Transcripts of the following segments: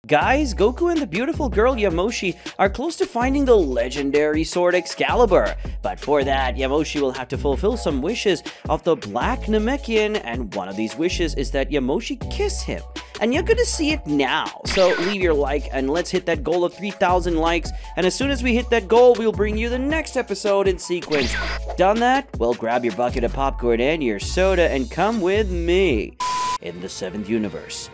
Guys, Goku and the beautiful girl Yamoshi are close to finding the legendary sword Excalibur, but for that, Yamoshi will have to fulfill some wishes of the Black Namekian, and one of these wishes is that Yamoshi kiss him. And you're gonna see it now, so leave your like and let's hit that goal of 3,000 likes, and as soon as we hit that goal, we'll bring you the next episode in sequence. Done that? Well, grab your bucket of popcorn and your soda and come with me in the 7th universe.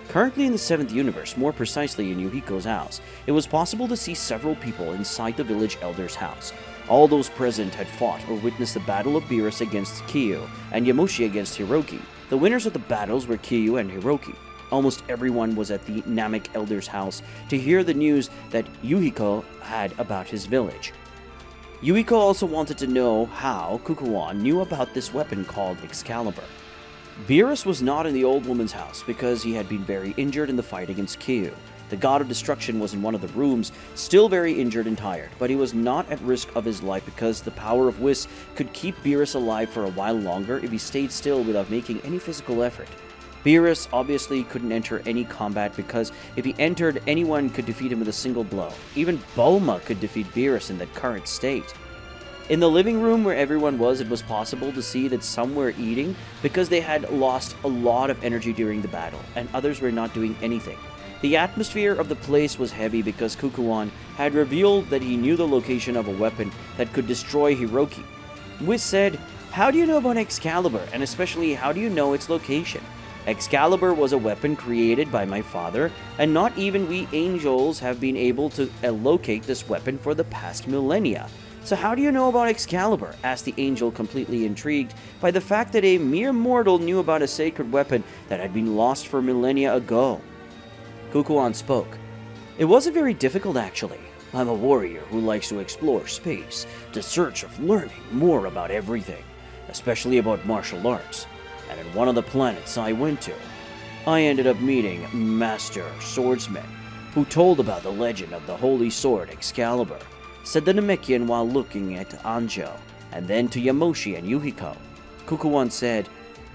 Currently in the 7th universe, more precisely in Yuhiko's house, it was possible to see several people inside the village elder's house. All those present had fought or witnessed the battle of Beerus against Kyu and Yamoshi against Hiroki. The winners of the battles were Kyu and Hiroki. Almost everyone was at the Namek elder's house to hear the news that Yuhiko had about his village. Yuhiko also wanted to know how Kukulkan knew about this weapon called Excalibur. Beerus was not in the old woman's house because he had been very injured in the fight against Kyu. The god of destruction was in one of the rooms, still very injured and tired, but he was not at risk of his life because the power of Whis could keep Beerus alive for a while longer if he stayed still without making any physical effort. Beerus obviously couldn't enter any combat because if he entered, anyone could defeat him with a single blow. Even Bulma could defeat Beerus in that current state. In the living room where everyone was, it was possible to see that some were eating because they had lost a lot of energy during the battle, and others were not doing anything. The atmosphere of the place was heavy because Kukulkan had revealed that he knew the location of a weapon that could destroy Hiroki. Whis said, "How do you know about Excalibur, and especially how do you know its location? Excalibur was a weapon created by my father, and not even we angels have been able to locate this weapon for the past millennia. So how do you know about Excalibur?" asked the angel, completely intrigued by the fact that a mere mortal knew about a sacred weapon that had been lost for millennia ago. Kukulkan spoke. "It wasn't very difficult, actually. I'm a warrior who likes to explore space, to search of learning more about everything, especially about martial arts. And in one of the planets I went to, I ended up meeting Master Swordsman, who told about the legend of the holy sword Excalibur," said the Namekian while looking at Anjo, and then to Yamoshi and Yuhiko. Kukulkan said,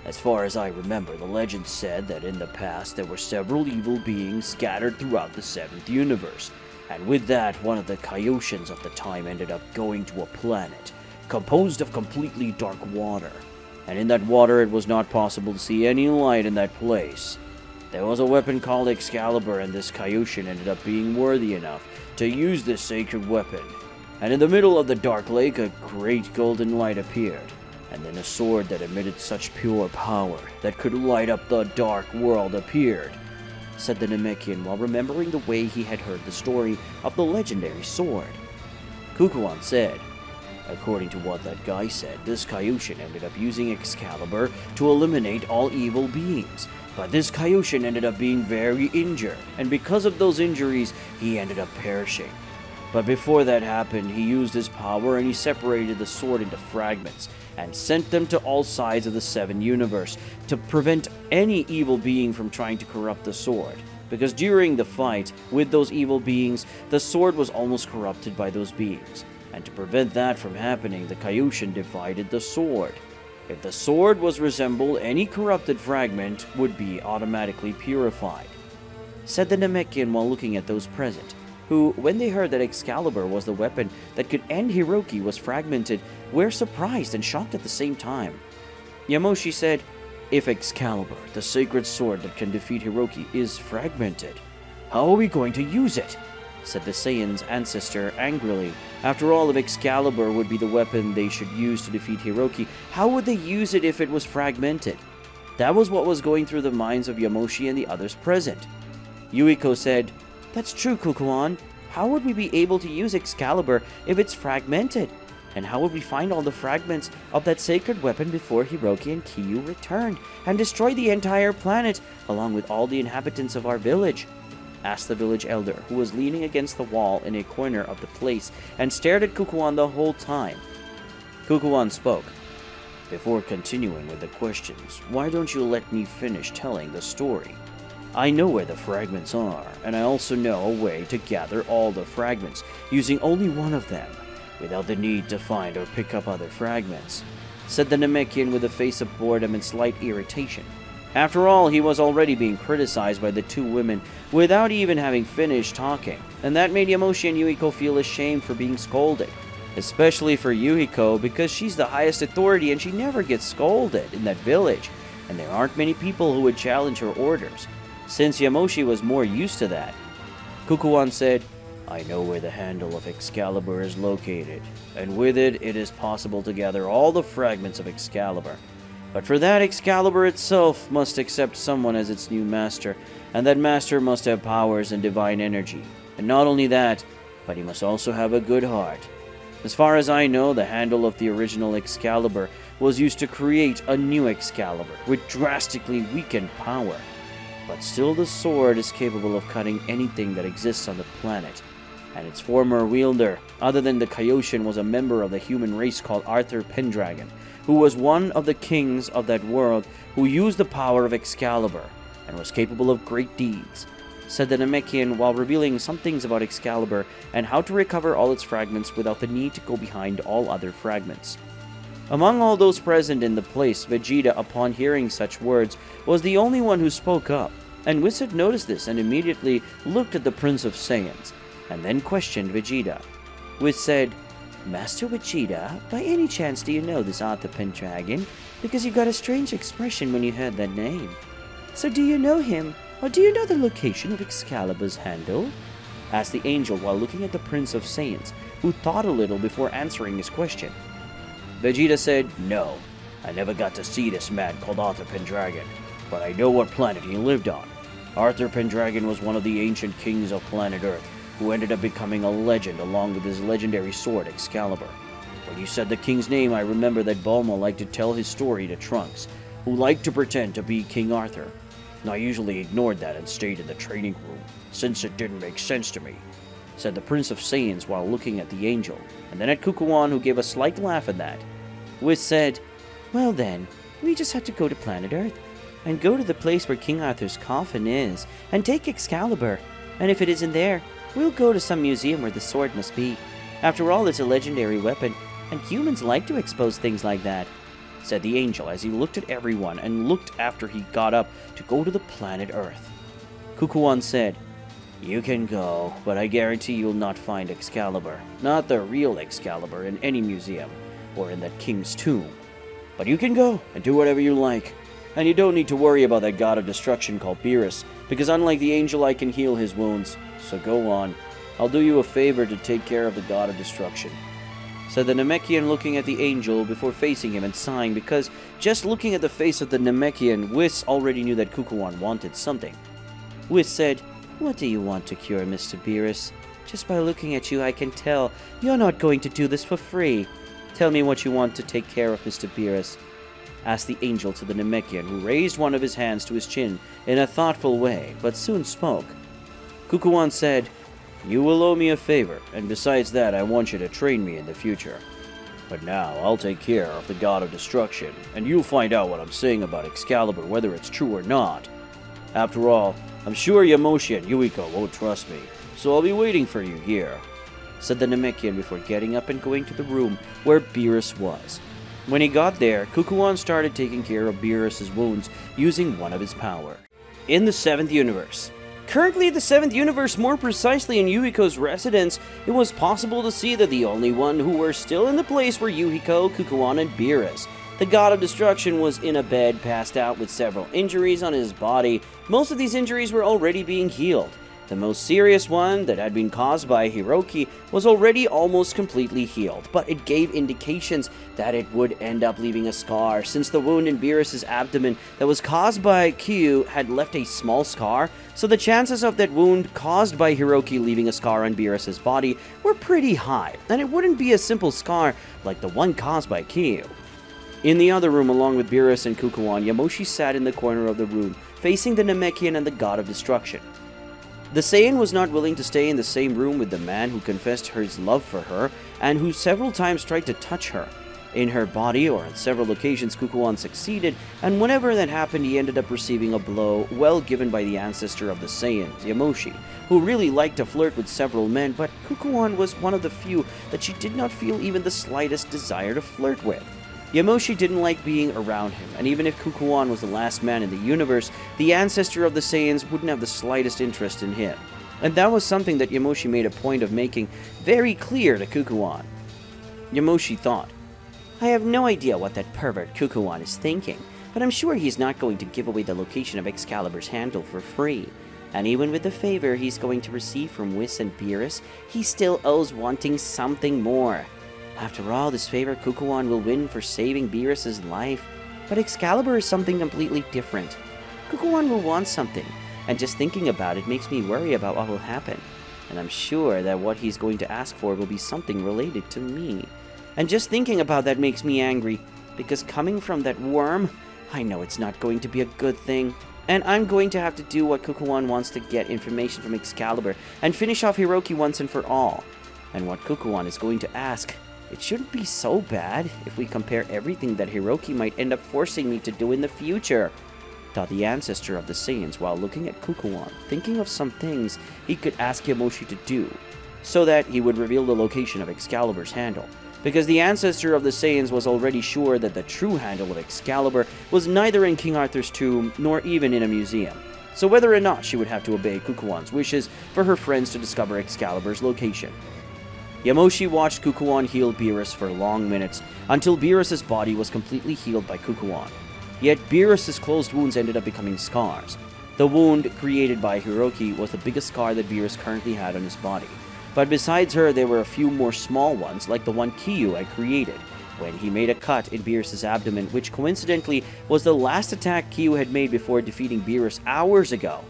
"As far as I remember, the legend said that in the past there were several evil beings scattered throughout the 7th universe, and with that, one of the Kaioshins of the time ended up going to a planet composed of completely dark water. And in that water, it was not possible to see any light in that place. There was a weapon called Excalibur, and this Kaioshin ended up being worthy enough to use this sacred weapon. And in the middle of the dark lake, a great golden light appeared, and then a sword that emitted such pure power that could light up the dark world appeared," said the Namekian while remembering the way he had heard the story of the legendary sword. Kukulkan said, "According to what that guy said, this Kaioshin ended up using Excalibur to eliminate all evil beings. But this Kaioshin ended up being very injured, and because of those injuries, he ended up perishing. But before that happened, he used his power and he separated the sword into fragments and sent them to all sides of the 7th universe to prevent any evil being from trying to corrupt the sword. Because during the fight with those evil beings, the sword was almost corrupted by those beings. And to prevent that from happening, the Kaioshin divided the sword. If the sword was resembled, any corrupted fragment would be automatically purified," said the Namekian while looking at those present, who, when they heard that Excalibur was the weapon that could end Hiroki was fragmented, were surprised and shocked at the same time. Yamoshi said, "If Excalibur, the sacred sword that can defeat Hiroki, is fragmented, how are we going to use it?" said the Saiyan's ancestor angrily. After all, if Excalibur would be the weapon they should use to defeat Hiroki, how would they use it if it was fragmented? That was what was going through the minds of Yamoshi and the others present. Yuhiko said, "That's true, Kukulkan. How would we be able to use Excalibur if it's fragmented? And how would we find all the fragments of that sacred weapon before Hiroki and Kyu returned and destroyed the entire planet, along with all the inhabitants of our village?" asked the village elder, who was leaning against the wall in a corner of the place and stared at Kukulkan the whole time. Kukulkan spoke. "Before continuing with the questions, why don't you let me finish telling the story? I know where the fragments are, and I also know a way to gather all the fragments, using only one of them, without the need to find or pick up other fragments," said the Namekian with a face of boredom and slight irritation. After all, he was already being criticized by the two women without even having finished talking, and that made Yamoshi and Yuhiko feel ashamed for being scolded. Especially for Yuhiko, because she's the highest authority and she never gets scolded in that village, and there aren't many people who would challenge her orders, since Yamoshi was more used to that. Kukulkan said, "I know where the handle of Excalibur is located, and with it, it is possible to gather all the fragments of Excalibur. But for that, Excalibur itself must accept someone as its new master, and that master must have powers and divine energy. And not only that, but he must also have a good heart. As far as I know, the handle of the original Excalibur was used to create a new Excalibur with drastically weakened power. But still the sword is capable of cutting anything that exists on the planet. And its former wielder, other than the Kaioshin, was a member of the human race called Arthur Pendragon, who was one of the kings of that world who used the power of Excalibur and was capable of great deeds," said the Namekian while revealing some things about Excalibur and how to recover all its fragments without the need to go behind all other fragments. Among all those present in the place, Vegeta, upon hearing such words, was the only one who spoke up, and Whis had noticed this and immediately looked at the Prince of Saiyans, and then questioned Vegeta. Whis said, "Master Vegeta, by any chance do you know this Arthur Pendragon? Because you got a strange expression when you heard that name. So do you know him, or do you know the location of Excalibur's handle?" asked the angel while looking at the Prince of Saiyans, who thought a little before answering his question. Vegeta said, "No, I never got to see this man called Arthur Pendragon, but I know what planet he lived on. Arthur Pendragon was one of the ancient kings of planet Earth, who ended up becoming a legend along with his legendary sword Excalibur. When you said the king's name, I remember that Bulma liked to tell his story to Trunks, who liked to pretend to be King Arthur. I usually ignored that and stayed in the training room, since it didn't make sense to me," said the Prince of Saiyans while looking at the angel, and then at Kukulkan, who gave a slight laugh at that. Whis said, "Well then, we just have to go to planet Earth, and go to the place where King Arthur's coffin is, and take Excalibur, and if it isn't there, we'll go to some museum where the sword must be. After all, it's a legendary weapon, and humans like to expose things like that," said the angel as he looked at everyone and looked after he got up to go to the planet Earth. Kukulkan said, "You can go, but I guarantee you'll not find Excalibur, not the real Excalibur, in any museum, or in that king's tomb. But you can go and do whatever you like. And you don't need to worry about that god of destruction called Beerus, because unlike the angel, I can heal his wounds. So go on. I'll do you a favor to take care of the god of destruction," said the Namekian, looking at the angel before facing him and sighing, because just looking at the face of the Namekian, Whis already knew that Kukulkan wanted something. Whis said, "What do you want to cure, Mr. Beerus? Just by looking at you, I can tell you're not going to do this for free. Tell me what you want to take care of, Mr. Beerus," asked the angel to the Namekian, who raised one of his hands to his chin in a thoughtful way, but soon spoke. Kukulkan said, "You will owe me a favor, and besides that, I want you to train me in the future. But now, I'll take care of the god of destruction, and you'll find out what I'm saying about Excalibur, whether it's true or not. After all, I'm sure Yamoshi and Yuhiko won't trust me, so I'll be waiting for you here," said the Namekian before getting up and going to the room where Beerus was. When he got there, Kukulkan started taking care of Beerus' wounds using one of his power. In the 7th universe. Currently the 7th universe, more precisely in Yuhiko's residence, it was possible to see that the only one who were still in the place were Yuhiko, Kukulkan, and Beerus. The god of destruction was in a bed, passed out with several injuries on his body. Most of these injuries were already being healed. The most serious one, that had been caused by Hiroki, was already almost completely healed, but it gave indications that it would end up leaving a scar, since the wound in Beerus' abdomen that was caused by Kyu had left a small scar, so the chances of that wound caused by Hiroki leaving a scar on Beerus' body were pretty high, and it wouldn't be a simple scar like the one caused by Kyu. In the other room, along with Beerus and Kukulkan, Yamoshi sat in the corner of the room, facing the Namekian and the god of destruction. The Saiyan was not willing to stay in the same room with the man who confessed his love for her, and who several times tried to touch her. In her body, or on several occasions, Kukulkan succeeded, and whenever that happened, he ended up receiving a blow well given by the ancestor of the Saiyans, Yamoshi, who really liked to flirt with several men, but Kukulkan was one of the few that she did not feel even the slightest desire to flirt with. Yamoshi didn't like being around him, and even if Kukulkan was the last man in the universe, the ancestor of the Saiyans wouldn't have the slightest interest in him. And that was something that Yamoshi made a point of making very clear to Kukulkan. Yamoshi thought, I have no idea what that pervert Kukulkan is thinking, but I'm sure he's not going to give away the location of Excalibur's handle for free. And even with the favor he's going to receive from Whis and Beerus, he still owes wanting something more. After all, this favor Kukulkan will win for saving Beerus' life, but Excalibur is something completely different. Kukulkan will want something, and just thinking about it makes me worry about what will happen. And I'm sure that what he's going to ask for will be something related to me. And just thinking about that makes me angry, because coming from that worm, I know it's not going to be a good thing. And I'm going to have to do what Kukulkan wants to get information from Excalibur, and finish off Hiroki once and for all. And what Kukulkan is going to ask, it shouldn't be so bad if we compare everything that Hiroki might end up forcing me to do in the future, thought the ancestor of the Saiyans while looking at Kukulkan, thinking of some things he could ask Yamoshi to do, so that he would reveal the location of Excalibur's handle. Because the ancestor of the Saiyans was already sure that the true handle of Excalibur was neither in King Arthur's tomb, nor even in a museum. So whether or not she would have to obey Kukulkan's wishes for her friends to discover Excalibur's location. Yamoshi watched Kukulkan heal Beerus for long minutes, until Beerus' body was completely healed by Kukulkan. Yet Beerus' closed wounds ended up becoming scars. The wound created by Hiroki was the biggest scar that Beerus currently had on his body. But besides her, there were a few more small ones, like the one Kyu had created, when he made a cut in Beerus' abdomen, which coincidentally was the last attack Kyu had made before defeating Beerus hours ago.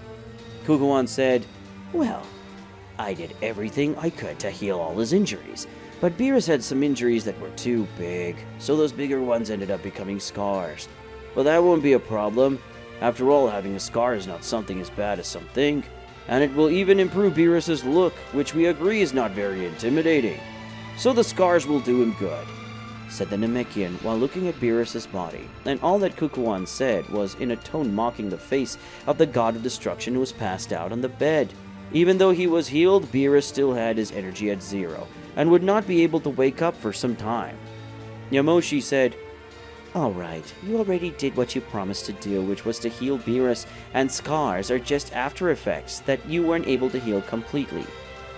Kukulkan said, well, I did everything I could to heal all his injuries, but Beerus had some injuries that were too big, so those bigger ones ended up becoming scars. But that won't be a problem. After all, having a scar is not something as bad as some think, and it will even improve Beerus' look, which we agree is not very intimidating. So the scars will do him good, said the Namekian while looking at Beerus' body, and all that Kukulkan said was in a tone mocking the face of the god of destruction who was passed out on the bed. Even though he was healed, Beerus still had his energy at 0, and would not be able to wake up for some time. Yamoshi said, Alright, you already did what you promised to do, which was to heal Beerus, and scars are just after effects that you weren't able to heal completely.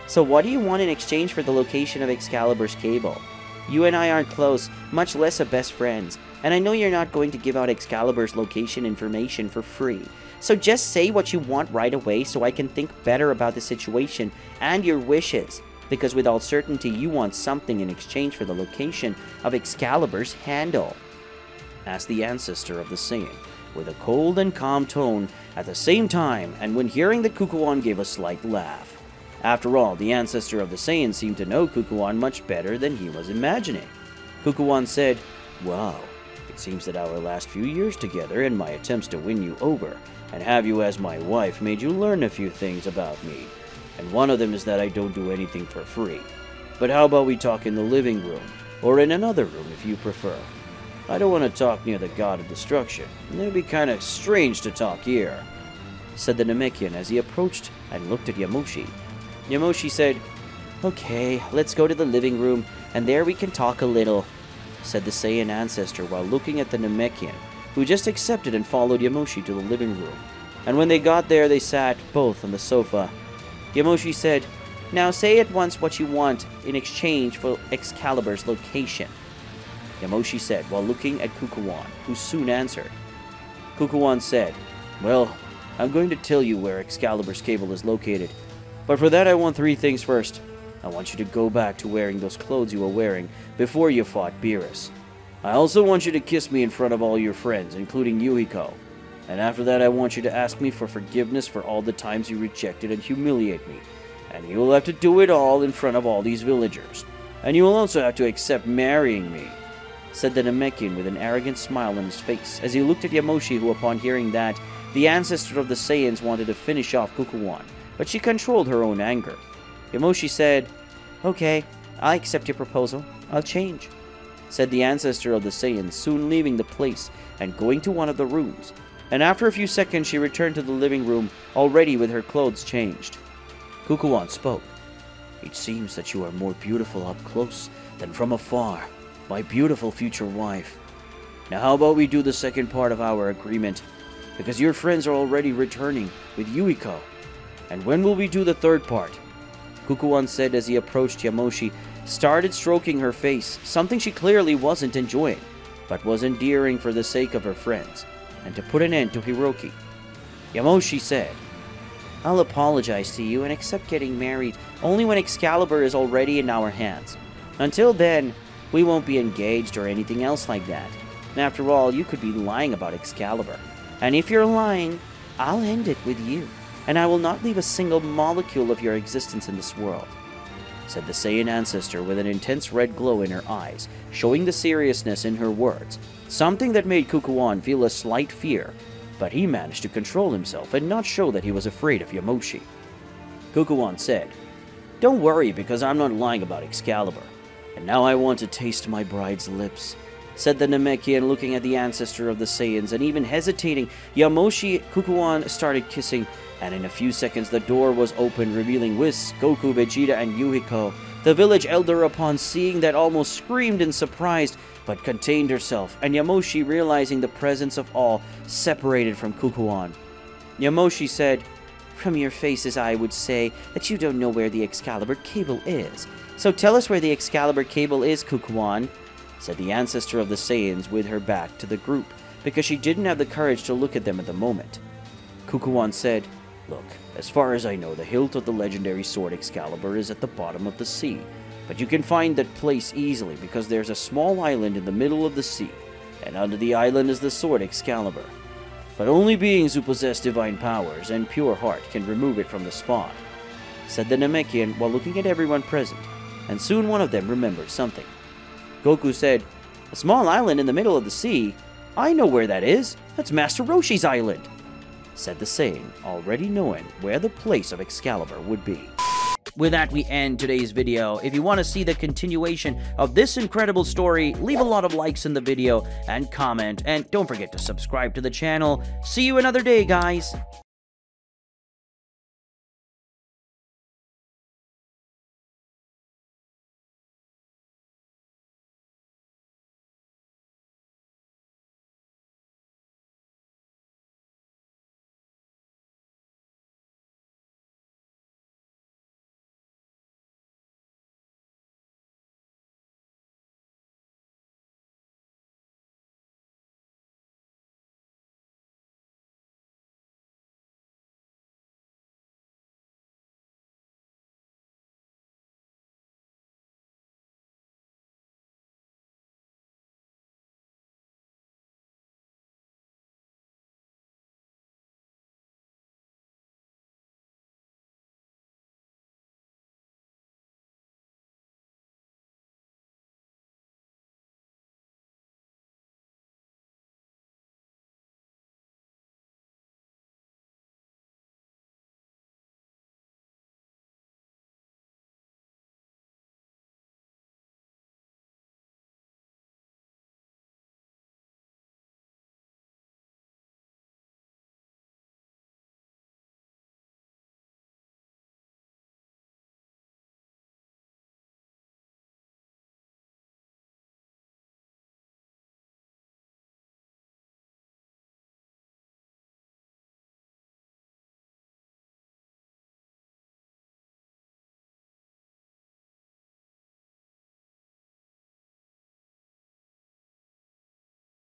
So what do you want in exchange for the location of Excalibur's cable? You and I aren't close, much less a best friends, and I know you're not going to give out Excalibur's location information for free. So just say what you want right away so I can think better about the situation and your wishes, because with all certainty you want something in exchange for the location of Excalibur's handle, asked the ancestor of the Saiyan, with a cold and calm tone at the same time, and when hearing that Kukulkan gave a slight laugh. After all, the ancestor of the Saiyan seemed to know Kukulkan much better than he was imagining. Kukulkan said, Wow, it seems that our last few years together and my attempts to win you over and have you as my wife made you learn a few things about me, and one of them is that I don't do anything for free. But how about we talk in the living room, or in another room if you prefer? I don't want to talk near the god of destruction. It'd be kind of strange to talk here, said the Namekian as he approached and looked at Yamoshi. Yamoshi said, Okay, let's go to the living room, and there we can talk a little, said the Saiyan ancestor while looking at the Namekian, who just accepted and followed Yamoshi to the living room. And when they got there, they sat both on the sofa. Yamoshi said, Now say at once what you want in exchange for Excalibur's location, Yamoshi said while looking at Kukulkan, who soon answered. Kukulkan said, Well, I'm going to tell you where Excalibur's cable is located, but for that I want 3 things first. I want you to go back to wearing those clothes you were wearing before you fought Beerus. I also want you to kiss me in front of all your friends, including Yuhiko. And after that I want you to ask me for forgiveness for all the times you rejected and humiliate me. And you will have to do it all in front of all these villagers. And you will also have to accept marrying me, said the Namekian with an arrogant smile on his face as he looked at Yamoshi, who upon hearing that, the ancestor of the Saiyans wanted to finish off Kukulkan, but she controlled her own anger. Yamoshi said, Okay, I accept your proposal. I'll change, said the ancestor of the Saiyans, soon leaving the place and going to one of the rooms. And after a few seconds she returned to the living room, already with her clothes changed. Kukulkan spoke. It seems that you are more beautiful up close than from afar, my beautiful future wife. Now how about we do the second part of our agreement? Because your friends are already returning with Yuiko. And when will we do the third part? Kukulkan said as he approached Yamoshi, started stroking her face, something she clearly wasn't enjoying, but was endearing for the sake of her friends, and to put an end to Hiroki. Yamoshi said, I'll apologize to you and accept getting married only when Excalibur is already in our hands. Until then, we won't be engaged or anything else like that. After all, you could be lying about Excalibur. And if you're lying, I'll end it with you, and I will not leave a single molecule of your existence in this world, said the Saiyan ancestor with an intense red glow in her eyes, showing the seriousness in her words, something that made Kukulkan feel a slight fear, but he managed to control himself and not show that he was afraid of Yamoshi. Kukulkan said, Don't worry, because I'm not lying about Excalibur. And now I want to taste my bride's lips, said the Namekian, looking at the ancestor of the Saiyans, and even hesitating, Yamoshi Kukulkan started kissing, and in a few seconds the door was opened, revealing Whis, Goku, Vegeta, and Yuiko. The village elder, upon seeing that, almost screamed in surprise, but contained herself, and Yamoshi, realizing the presence of all, separated from Kukulkan. Yamoshi said, From your faces I would say that you don't know where the Excalibur cable is. So tell us where the Excalibur cable is, Kukulkan, said the ancestor of the Saiyans with her back to the group, because she didn't have the courage to look at them at the moment. Kukulkan said, Look, as far as I know, the hilt of the legendary sword Excalibur is at the bottom of the sea, but you can find that place easily because there's a small island in the middle of the sea, and under the island is the sword Excalibur. But only beings who possess divine powers and pure heart can remove it from the spot, said the Namekian while looking at everyone present, and soon one of them remembered something. Goku said, A small island in the middle of the sea? I know where that is. That's Master Roshi's island, said the Saiyan, already knowing where the place of Excalibur would be. With that, we end today's video. If you want to see the continuation of this incredible story, leave a lot of likes in the video and comment, and don't forget to subscribe to the channel. See you another day, guys!